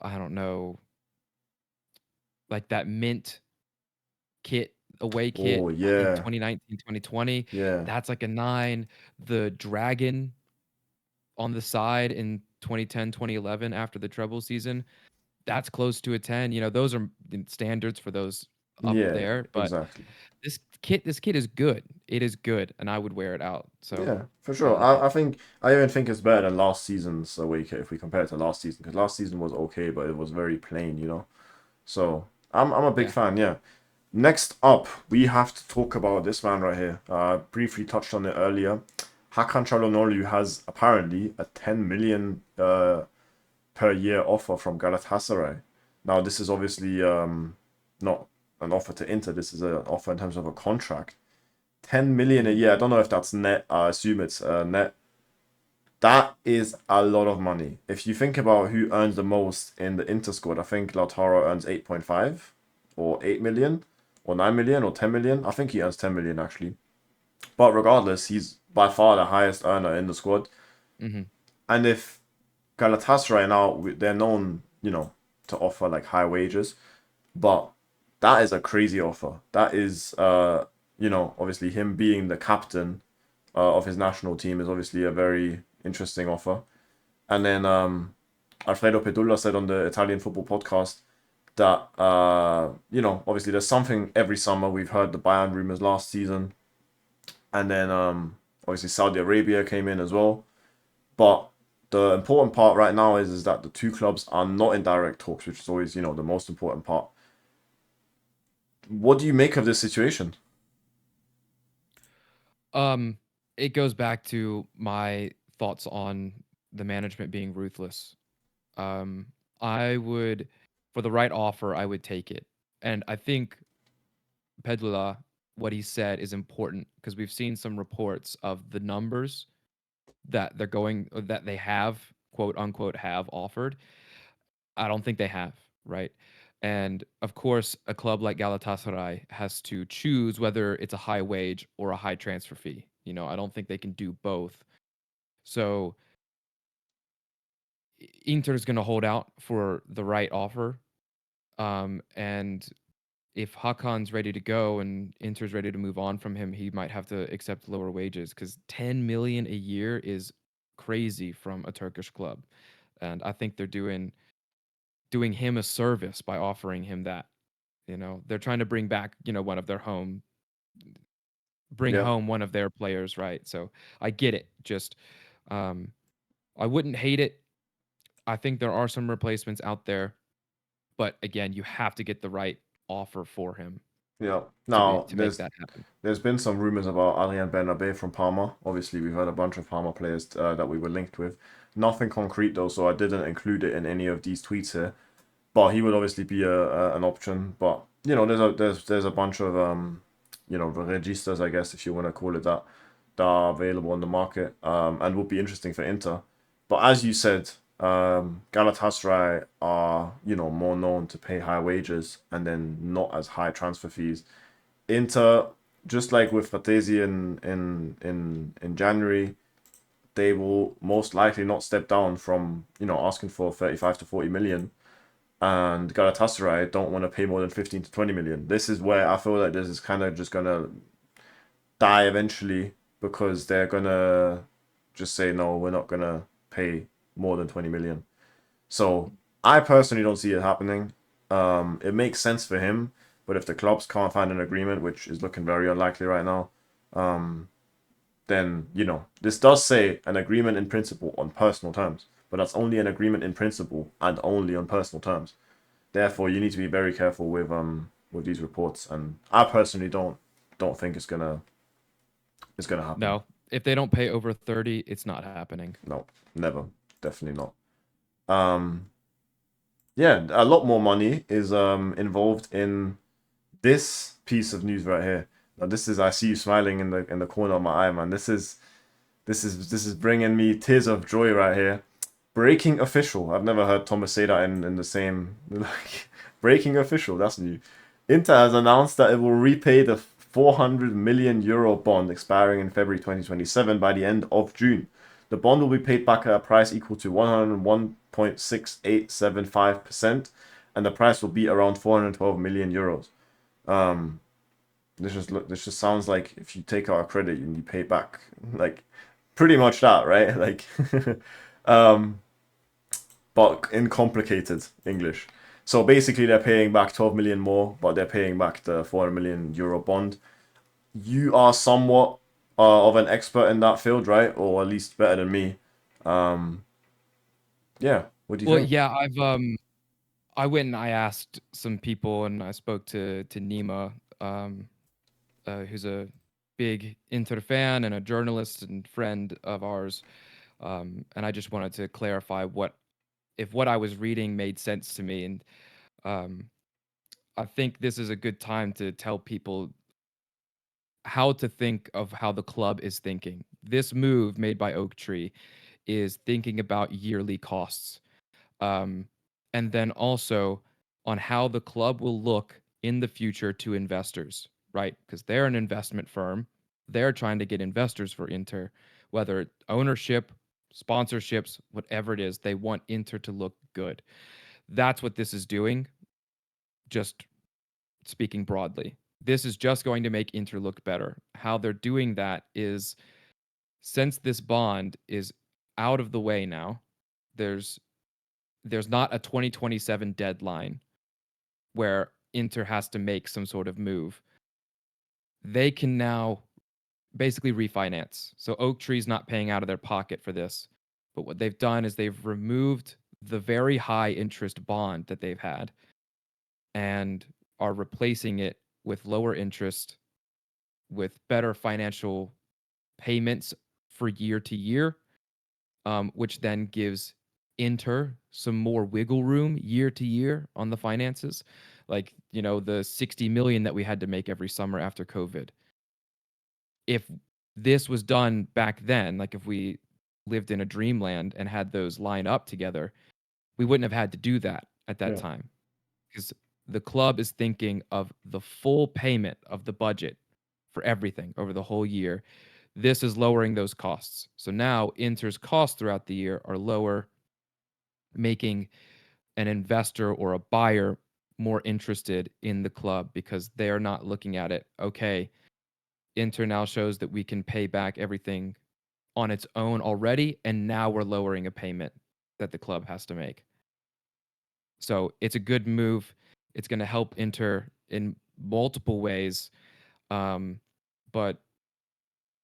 I don't know, like that mint kit, away Oh kit in yeah, 2019, 2020, yeah, that's like a 9. The Dragon on the side in 2010, 2011 after the treble season, that's close to a 10. You know, those are standards for those up yeah, there, but exactly. this kit is good. It is good, and I would wear it out. So, Yeah, for yeah, sure. I even think it's better than last season's away kit if we compare it to last season because last season was okay, but it was very plain, you know. So I'm a big yeah. fan. Yeah. Next up, we have to talk about this man right here. Briefly touched on it earlier. Hakan Çalhanoğlu has apparently a 10 million per year offer from Galatasaray. Now, this is obviously not an offer to Inter. This is an offer in terms of a contract. 10 million a Mhm. year. I don't know if that's net. I assume it's net. That is a lot of money. If you think about who earns the most in the Inter squad, I think Lautaro earns 8.5 or 8 million or 9 million or 10 million. I think he earns 10 million actually. But regardless, he's by far the highest earner in the squad. Mhm. And if Galatasaray now, they're known, to offer like high wages, but that is a crazy offer. That is, obviously him being the captain of his national team is obviously a very interesting offer. And then Alfredo Pedulla said on the Italian football podcast that obviously there's something every summer. We've heard the Bayern rumors last season, and then obviously Saudi Arabia came in as well. But the important part right now is that the two clubs are not in direct talks, which is always the most important part. What do you make of this situation? Um, it goes back to my thoughts on the management being ruthless. Um, I would, for the right offer, I would take it. And I think Pedula, what he said is important because we've seen some reports of the numbers that that they have, quote unquote, have offered. I don't think they have, right? And of course, a club like Galatasaray has to choose whether it's a high wage or a high transfer fee. You know, I don't think they can do both. So Inter's going to hold out for the right offer. And if Hakan's ready to go and Inter's ready to move on from him, he might have to accept lower wages because 10 million a year is crazy from a Turkish club. And I think they're doing him a service by offering him that. You know, they're trying to bring back, one of their bring Yeah, home one of their players, right? So I get it. Just um I wouldn't hate it. I think there are some replacements out there, but again, you have to get the right offer for him yeah. to be Now to make that happen. there's been some rumors about Adrian Bernabe from Parma. Obviously, we've had a bunch of Parma players that we were linked with. Nothing concrete though, so I didn't include it in any of these tweets here. But he would obviously be an option. But there's a bunch of registas, I guess, if you want to call it that, that are available on the market and would be interesting for Inter. But as you said, Galatasaray are more known to pay high wages and then not as high transfer fees. Inter, just like with Fatesi in January, they will most likely not step down from asking for 35 to 40 million, and Galatasaray don't want to pay more than 15 to 20 million. This is where I feel like this is kind of just gonna die eventually because they're gonna just say no, we're not gonna pay more than 20 million. So I personally don't see it happening. It makes sense for him, but if the clubs can't find an agreement, which is looking very unlikely right now, then this does say an agreement in principle on personal terms, but that's only an agreement in principle and only on personal terms. Therefore, you need to be very careful with these reports, and I personally don't think it's gonna happen. No, if they don't pay over 30, it's not happening. No, never, definitely not. Um, yeah, a lot more money is involved in this piece of news right here. Now, this is I see you smiling in the corner of my eye, man. This is bringing me tears of joy right here. Breaking official. I've never heard Thomas say that in the same like breaking official. That's new. Inter has announced that it will repay the 400 million euro bond expiring in February 2027 by the end of June. The bond will be paid back at a price equal to 101.6875%, and the price will be around 412 million euros. This just sounds like if you take out a credit and you pay back like pretty much that, right? Like, but in complicated English. So basically, they're paying back 12 million more, but they're paying back the 400 million euro bond. You are somewhat of an expert in that field, right? Or at least better than me. Um, yeah. What do you Well, think? yeah, I went and I asked some people, and I spoke to Nima, who's a big Inter fan and a journalist and friend of ours. And I just wanted to clarify if what I was reading made sense to me. And um, I think this is a good time to tell people how to think of how the club is thinking. This move made by Oaktree is thinking about yearly costs. Um, and then also on how the club will look in the future to investors, right? Because they're an investment firm. They're trying to get investors for Inter, whether ownership, sponsorships, whatever it is, they want Inter to look good. That's what this is doing, just speaking broadly. This is just going to make Inter look better. How they're doing that is since this bond is out of the way now, there's not a 2027 deadline where Inter has to make some sort of move. They can now basically refinance. So Oaktree's not paying out of their pocket for this. But what they've done is they've removed the very high interest bond that they've had and are replacing it with lower interest, with better financial payments for year to year, which then gives Inter some more wiggle room year to year on the finances. Like, the 60 million that we had to make every summer after COVID. If this was done back then, like if we lived in a dreamland and had those line up together, we wouldn't have had to do that at that Yeah. time because the club is thinking of the full payment of the budget for everything over the whole year. This is lowering those costs. So now Inter's costs throughout the year are lower, making an investor or a buyer more interested in the club because they are not looking at it, okay, Inter now shows that we can pay back everything on its own already, and now we're lowering a payment that the club has to make. So it's a good move. It's going to help Inter in multiple ways. But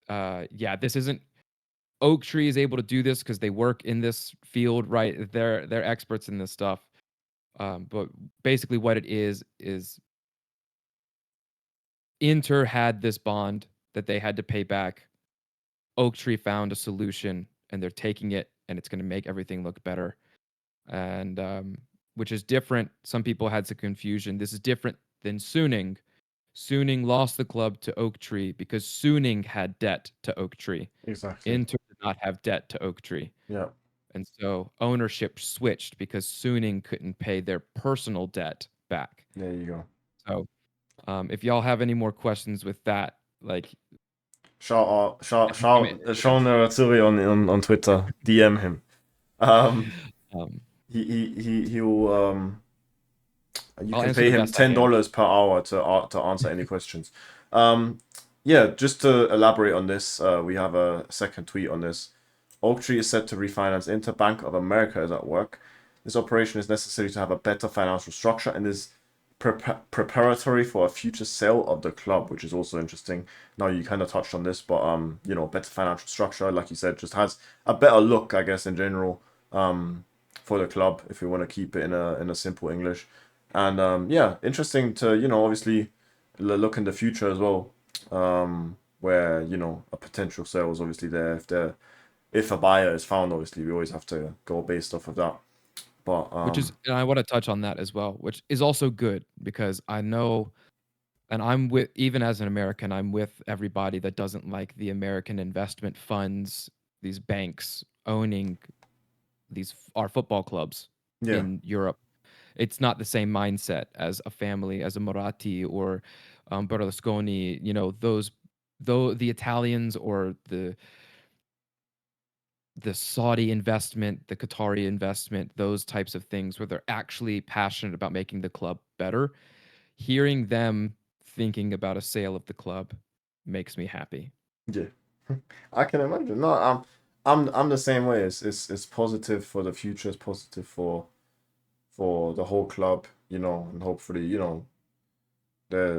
yeah, this isn't Oaktree is able to do this because they work in this field, right? They're experts in this stuff. But basically, what it is Inter had this bond that they had to pay back. Oaktree found a solution, and they're taking it, and it's going to make everything look better. And which is different. Some people had some confusion. This is different than Suning. Suning lost the club to Oaktree because Suning had debt to Oaktree. Exactly. Inter did not have debt to Oaktree. Yeah. And so ownership switched because Suning couldn't pay their personal debt back. There you go. So if y'all have any more questions with that, like Shout out, hit Sean Ratsuri on Twitter. DM him. um, He'll you I'll can answer pay the him best I ten can. dollars per hour to answer any questions. Yeah, just to elaborate on this, we have a second tweet on this. Oaktree is set to refinance Interbank of America is at work. This operation is necessary to have a better financial structure and is preparatory for a future sale of the club, which is also interesting. Now you kind of touched on this, but better financial structure, like you said, just has a better look, I guess, in general, for the club if we want to keep it in a simple English. And yeah, interesting to obviously look in the future as well, where a potential sale is obviously there if a buyer is found. Obviously, we always have to go based off of that. But Which is, and I want to touch on that as well, which is also good because I know, and I'm with, even as an American, I'm with everybody that doesn't like the American investment funds, these banks owning our football clubs yeah, in Europe. It's not the same mindset as a family, as a Moratti or Berlusconi. You know, those though the Italians or the Saudi investment, the Qatari investment, those types of things where they're actually passionate about making the club better. Hearing them thinking about a sale of the club makes me happy. Yeah, I can imagine. No, I'm the same way. It's positive for the future. It's positive for the whole club, and hopefully,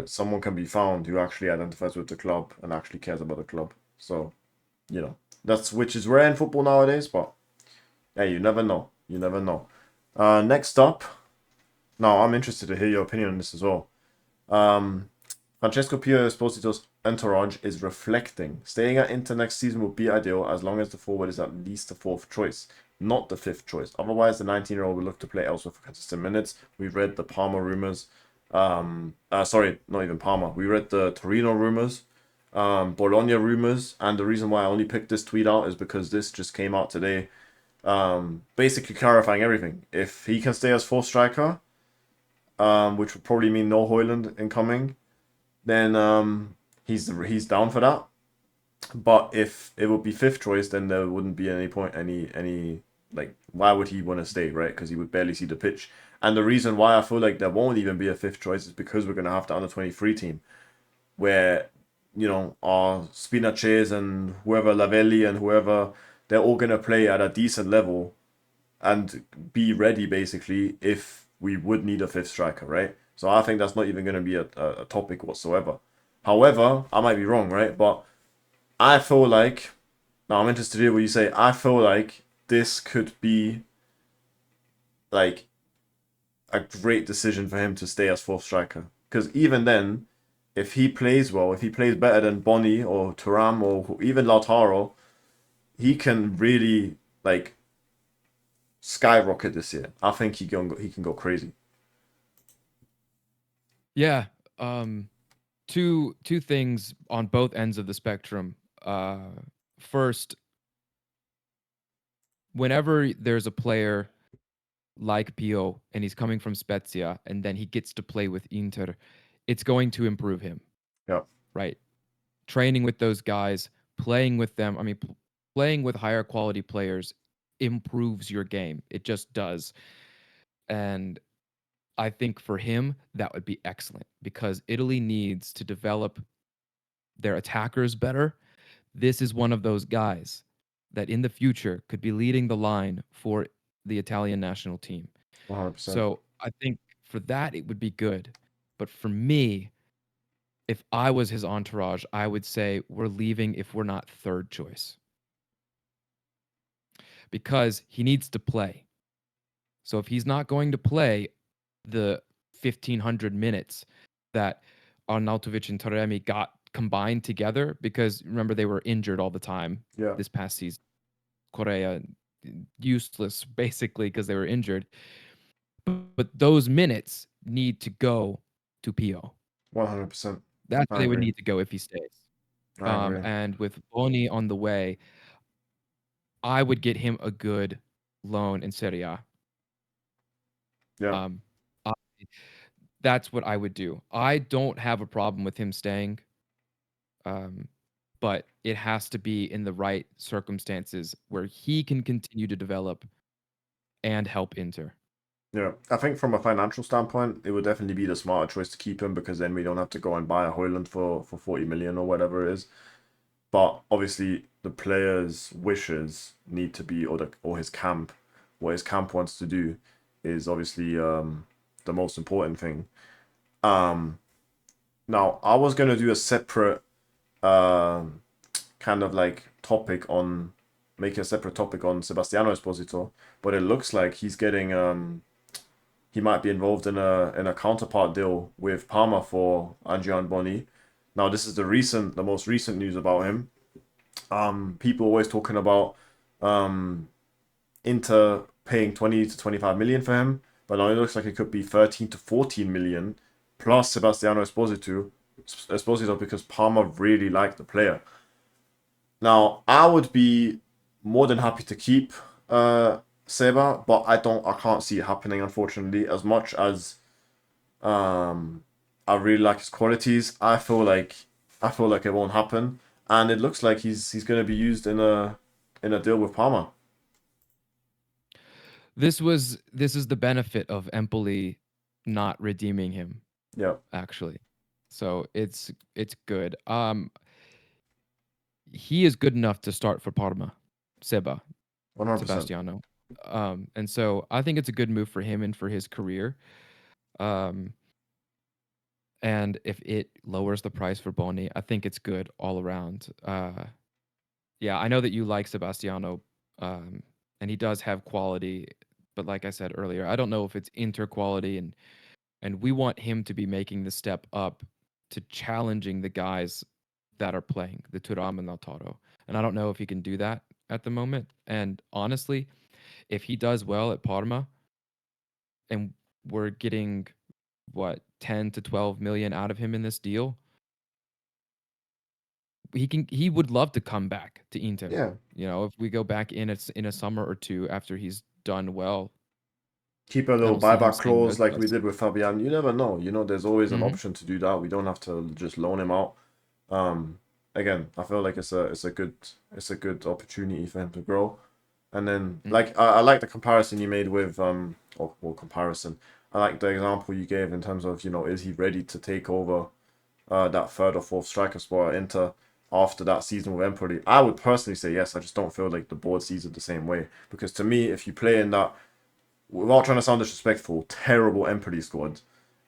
someone can be found who actually identifies with the club and actually cares about the club. So, that's which is rare in football nowadays, but yeah, you never know. You never know. Next up, now I'm interested to hear your opinion on this as well. Um, Francesco Pio Esposito's entourage is reflecting. Staying at Inter next season would be ideal as long as the forward is at least the fourth choice, not the fifth choice. Otherwise, the 19-year-old will look to play elsewhere for consistent minutes. We've read the Parma rumors. Sorry, not even Parma. We read the Torino rumors, Bologna rumors, and the reason why I only picked this tweet out is because this just came out today. Basically clarifying everything. If he can stay as fourth striker, which would probably mean no Højlund incoming, then he's down for that. But if it would be fifth choice, then there wouldn't be any point, any like, why would he want to stay, right? Because he would barely see the pitch. And the reason why I feel like there won't even be a fifth choice is because we're gonna have the under-23 team, where our Spinaches and whoever Lavelli and whoever, they're all gonna play at a decent level and be ready basically if we would need a fifth striker, right? So I think that's not even going to be a topic whatsoever. However, I might be wrong, right? But I feel like, now I'm interested to hear what you say. I feel like this could be like a great decision for him to stay as fourth striker. Because even then, if he plays well, if he plays better than Boni or Thuram or even Lautaro, he can really like skyrocket this year. I think he can go crazy. Yeah. Two things on both ends of the spectrum. First, whenever there's a player like Pio and he's coming from Spezia and then he gets to play with Inter, it's going to improve him, Yeah, right? Training with those guys, playing with them, I mean, playing with higher quality players improves your game. It just does. And I think for him, that would be excellent because Italy needs to develop their attackers better. This is one of those guys that in the future could be leading the line for the Italian national team. 100%. So I think for that, it would be good. But for me, if I was his entourage, I would say we're leaving if we're not third choice because he needs to play. So if he's not going to play the 1,500 minutes that Arnautovic and Taremi got combined together, because remember they were injured all the time Yeah, this past season. Correa useless basically because they were injured. But those minutes need to go to Pio. 100%. That's I where they would agree. need to go if he stays. I agree. And with Boni on the way, I would get him a good loan in Serie A. Yeah, Um, I, that's what I would do. I don't have a problem with him staying, um, but it has to be in the right circumstances where he can continue to develop and help Inter. yeah. I think from a financial standpoint, it would definitely be the smarter choice to keep him because then we don't have to go and buy a Højlund for 40 million or whatever it is. But obviously, the player's wishes need to be, or his camp, what his camp wants to do, is obviously the most important thing. Um, Now I was gonna do a separate um kind of like topic on make a separate topic on Sebastiano Esposito, but it looks like he's getting he might be involved in a counterpart deal with Parma for Andrian Boni. Now this is the most recent news about him. People always talking about um Inter paying 20 to 25 million for him, but now it looks like it could be 13 to 14 million plus Sebastiano Esposito because Parma really liked the player. Now, I would be more than happy to keep Seba, but I can't see it happening, unfortunately. As much as um I really like his qualities, I feel like it won't happen, and it looks like he's going to be used in a deal with Parma. This is the benefit of Empoli not redeeming him, Yeah, actually. So it's good. He is good enough to start for Parma, Seba, 100%. Sebastiano. And so I think it's a good move for him and for his career. Um, and if it lowers the price for Boni, I think it's good all around. Yeah, I know that you like Sebastiano, um, and he does have quality, but like I said earlier, I don't know if it's Inter quality, and we want him to be making the step up to challenging the guys that are playing the Turam and Lautaro. And I don't know if he can do that at the moment. And honestly, if he does well at Parma and we're getting what 10 to 12 million out of him in this deal, he would love to come back to Inter. Yeah, You know, if we go back in a summer or two after he's done well, keep a I little don't see him buyback saying no clause to like we us. did with Fabian. You never know. There's always an Hmm. option to do that. We don't have to just loan him out. Um, Again, I feel like it's a good opportunity for him to grow. And then I like the comparison you made with or comparison. I like the example you gave in terms of is he ready to take over that third or fourth striker spot at Inter after that season with Empoli? I would personally say yes. I just don't feel like the board sees it the same way, because to me, if you play in that, without trying to sound disrespectful, terrible Empoli squad,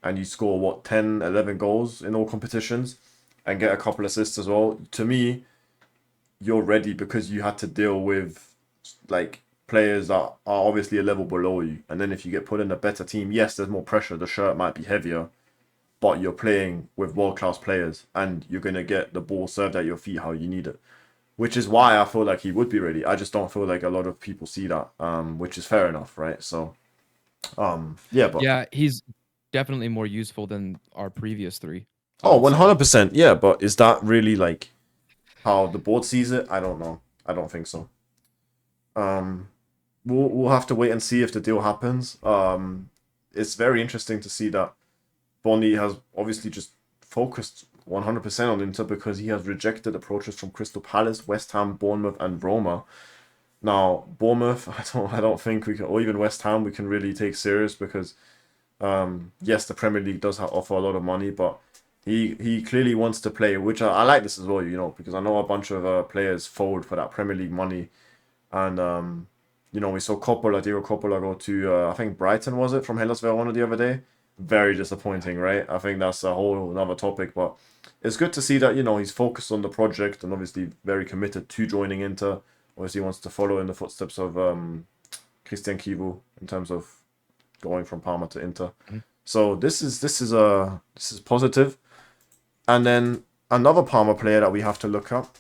and you score what 10, 11 goals in all competitions and get a couple assists as well, to me, you're ready because you had to deal with like players that are obviously a level below you. And then if you get put in a better team, yes, there's more pressure. The shirt might be heavier, but you're playing with world class players and you're gonna get the ball served at your feet how you need it. Which is why I feel like he would be ready. I just don't feel like a lot of people see that, which is fair enough, right? So, yeah, but Yeah, he's definitely more useful than our previous three, I oh, would say. 100%, yeah. But is that really like how the board sees it? I don't know. I don't think so. Um, we'll have to wait and see if the deal happens. It's very interesting to see that Bonny has obviously just focused 100% on Inter because he has rejected approaches from Crystal Palace, West Ham, Bournemouth, and Roma. Now, Bournemouth, I don't think we can, or even West Ham, we can really take serious because, yes, the Premier League does offer a lot of money, but he clearly wants to play, which I like this as well, because I know a bunch of players fold for that Premier League money, and we saw Diego Coppola go to I think Brighton, was it, from Hellas Verona the other day. Very disappointing, right? I think that's a whole another topic, but it's good to see that he's focused on the project and obviously very committed to joining Inter. Obviously, wants to follow in the footsteps of Christian Kivu in terms of going from Parma to Inter. Mhm. So this is positive. And then another Parma player that we have to look up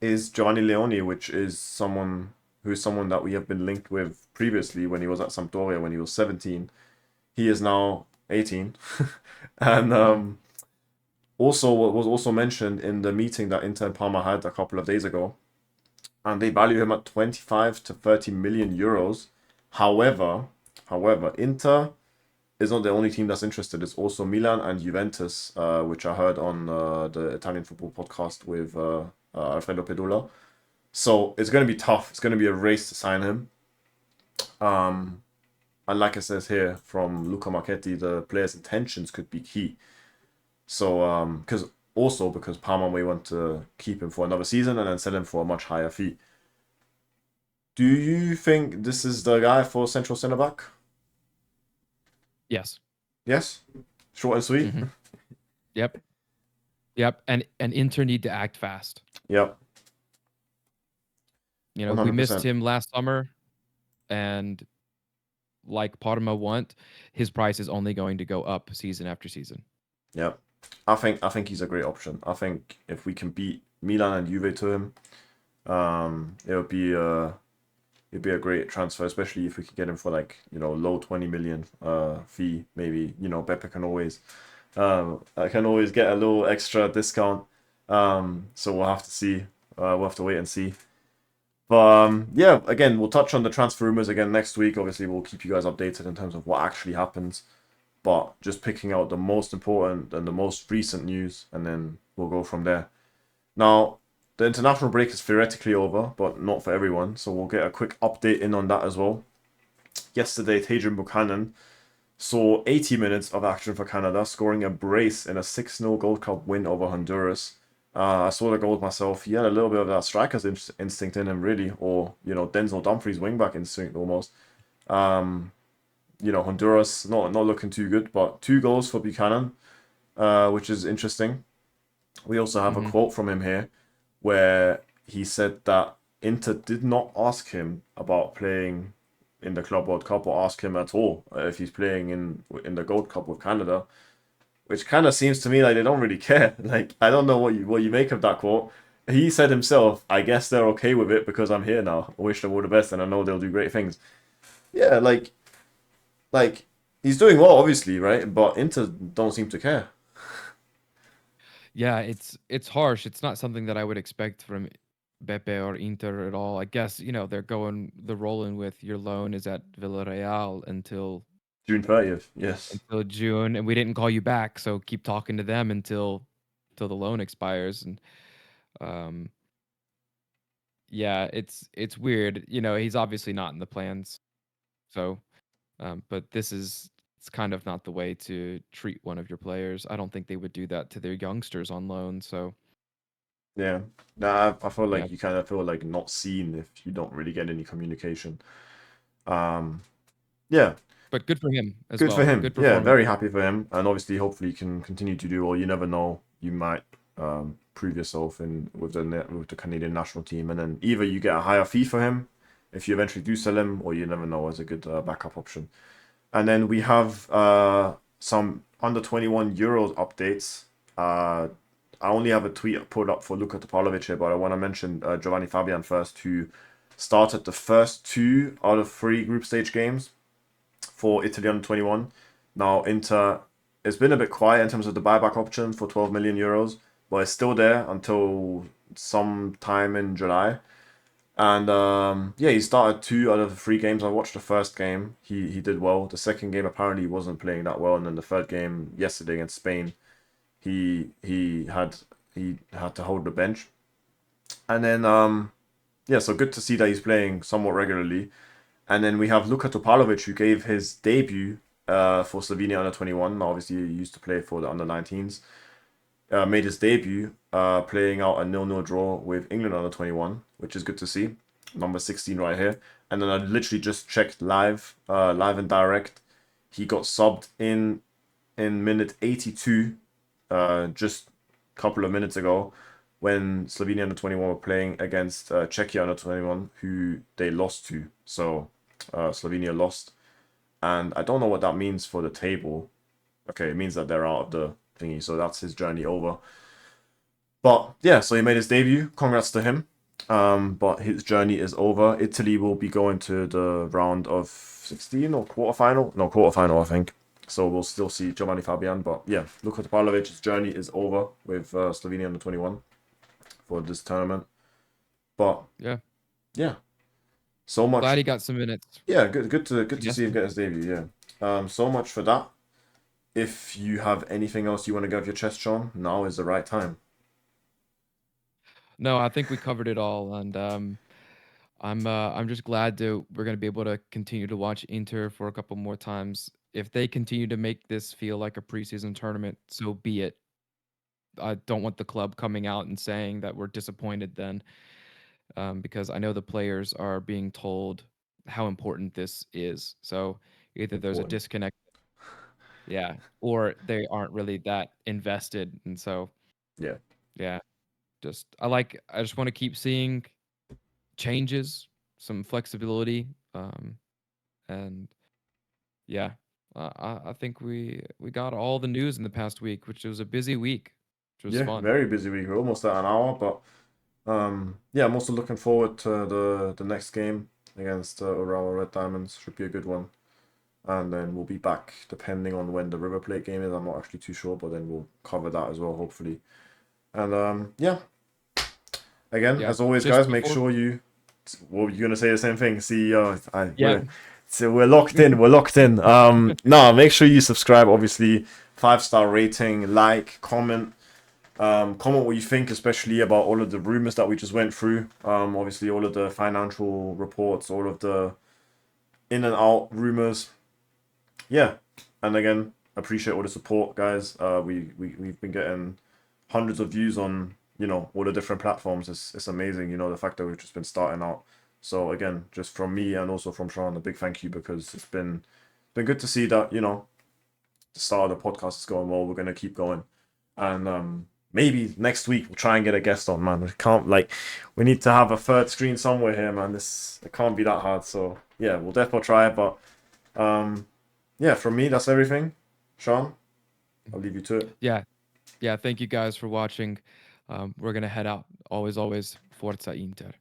is Giovanni Leone, which is someone that we have been linked with previously when he was at Sampdoria when he was 17. He is now 18, and Mhm. also what was also mentioned in the meeting that Inter and Parma had a couple of days ago, and they value him at 25 to 30 million euros. However, Inter is not the only team that's interested. It's also Milan and Juventus, which I heard on the Italian football podcast with Alfredo Pedula. So it's going to be tough. It's going to be a race to sign him. Um, and like it says here from Luca Marchetti, the player's intentions could be key. So, because Parma may want to keep him for another season and then sell him for a much higher fee. Do you think this is the guy for central centre back? Yes. Yes, short and sweet. Hmm. Yep. Yep. And Inter need to act fast. Yep, You know, one we hundred missed percent. him last summer, and like Parma want, his price is only going to go up season after season. Yep, I think he's a great option. I think if we can beat Milan and Juve to him, it would be it'd be a great transfer, especially if we could get him for like low 20 million fee. Maybe Beppe can always I can always get a little extra discount. So we'll have to see. We'll have to wait and see. But yeah, again, we'll touch on the transfer rumors again next week. Obviously, we'll keep you guys updated in terms of what actually happens. But just picking out the most important and the most recent news, and then we'll go from there. Now, the international break is theoretically over, but not for everyone. So we'll get a quick update in on that as well. Yesterday, Tadrian Buchanan saw 80 minutes of action for Canada, scoring a brace in a 6-0 Gold Cup win over Honduras. I saw the goal myself. He had a little bit of that striker's instinct in him, really, or Denzel Dumfries' wingback instinct almost. Um, Honduras not looking too good, but 2 goals for Buchanan, which is interesting. We also have a Hmm. quote from him here where he said that Inter did not ask him about playing in the Club World Cup or ask him at all if he's playing in the Gold Cup with Canada, which kind of seems to me like they don't really care. Like I don't know what you make of that quote. He said himself, "I guess they're okay with it because I'm here now. I wish them all the best, and I know they'll do great things." Yeah, like he's doing well, obviously, right? But Inter don't seem to care. Yeah, it's harsh. It's not something that I would expect from Beppe or Inter at all. I guess, they're rolling with your loan is at Villarreal June 30th, yes. until June, and we didn't call you back, so keep talking to them until the loan expires. And um yeah, it's weird. He's obviously not in the plans. So but it's kind of not the way to treat one of your players. I don't think they would do that to their youngsters on loan. So Yeah. Nah, I feel yeah, like you kind of feel like not seen if you don't really get any communication. Um, yeah, but good for him as good for well. him. Good Yeah, performance. very happy for him. And obviously, hopefully, you can continue to do, or you never know, you might prove yourself in with the Canadian national team, and then either you get a higher fee for him if you eventually do sell him, or you never know as a good backup option. And then we have some under 21 Euros updates. I only have a tweet put up for Luka Topalovic here, but I want to mention Giovanni Fabian first, who started the first 2 out of 3 group stage games for Italy under 21. Now, Inter, it's been a bit quiet in terms of the buyback option for 12 million euros, but it's still there until sometime in July. And yeah, he started 2 out of the 3 games. I watched the first game. He did well. The second game apparently he wasn't playing that well, and then the third game yesterday against Spain, he had to hold the bench. And then yeah, so good to see that he's playing somewhat regularly. And then we have Luka Topalovic, who gave his debut for Slovenia under 21. Obviously, he used to play for the under 19s. Made his debut playing out a 0-0 draw with England under 21, which is good to see. Number 16 right here. And then I literally just checked live and direct. He got subbed in minute 82, just a couple of minutes ago, when Slovenia under 21 were playing against Czechia under 21, who they lost to. So Slovenia lost. And I don't know what that means for the table. Okay, it means that they're out of the thingy, so that's his journey over. But yeah, so he made his debut. Congrats to him. But his journey is over. Italy will be going to the round of 16 or quarterfinal. No, quarterfinal, I think. So we'll still see Giovanni Fabian. But yeah, Luka Topalovic's journey is over with Slovenia under 21 for this tournament. But Yeah. yeah, so much. Glad he got some minutes, Yeah, good to I see him get his debut. Yeah. So much for that. If you have anything else you want to get off your chest, Sean, now is the right time. No, I think we covered it all, and I'm just glad to we're gonna be able to continue to watch Inter for a couple more times. If they continue to make this feel like a preseason tournament, so be it. I don't want the club coming out and saying that we're disappointed then, because I know the players are being told how important this is. So either there's a Important. disconnect, yeah, or they aren't really that invested, and so Yeah. yeah, I just want to keep seeing changes, some flexibility, and yeah, I think we got all the news in the past week, which was a busy week, which was Yeah, fun. very busy week. We're almost at an hour, but yeah, I'm also looking forward to the next game against Urawa Red Diamonds. Should be a good one. And then we'll be back depending on when the River Plate game is. I'm not actually too sure, but then we'll cover that as well, hopefully. And yeah, again, Yeah, as always, just guys, make before sure you What were you gonna say? The same thing, CEO. Yeah. We're locked in. We're locked in. No, make sure you subscribe. Obviously, 5-star rating, like, comment. Comment what you think, especially about all of the rumors that we just went through. Obviously, all of the financial reports, all of the in and out rumors. Yeah, and again, appreciate all the support, guys. We've been getting hundreds of views on all the different platforms. It's amazing. The fact that we've just been starting out. So again, just from me and also from Sean, a big thank you, because it's been good to see that the start of the podcast is going well. We're gonna keep going, and maybe next week we'll try and get a guest on, man. We need to have a third screen somewhere here, man. It can't be that hard. So yeah, we'll definitely try it. But yeah, from me, that's everything. Sean, I'll leave you to it. Yeah. Yeah. Thank you guys for watching. We're gonna head out. Always, always Forza Inter.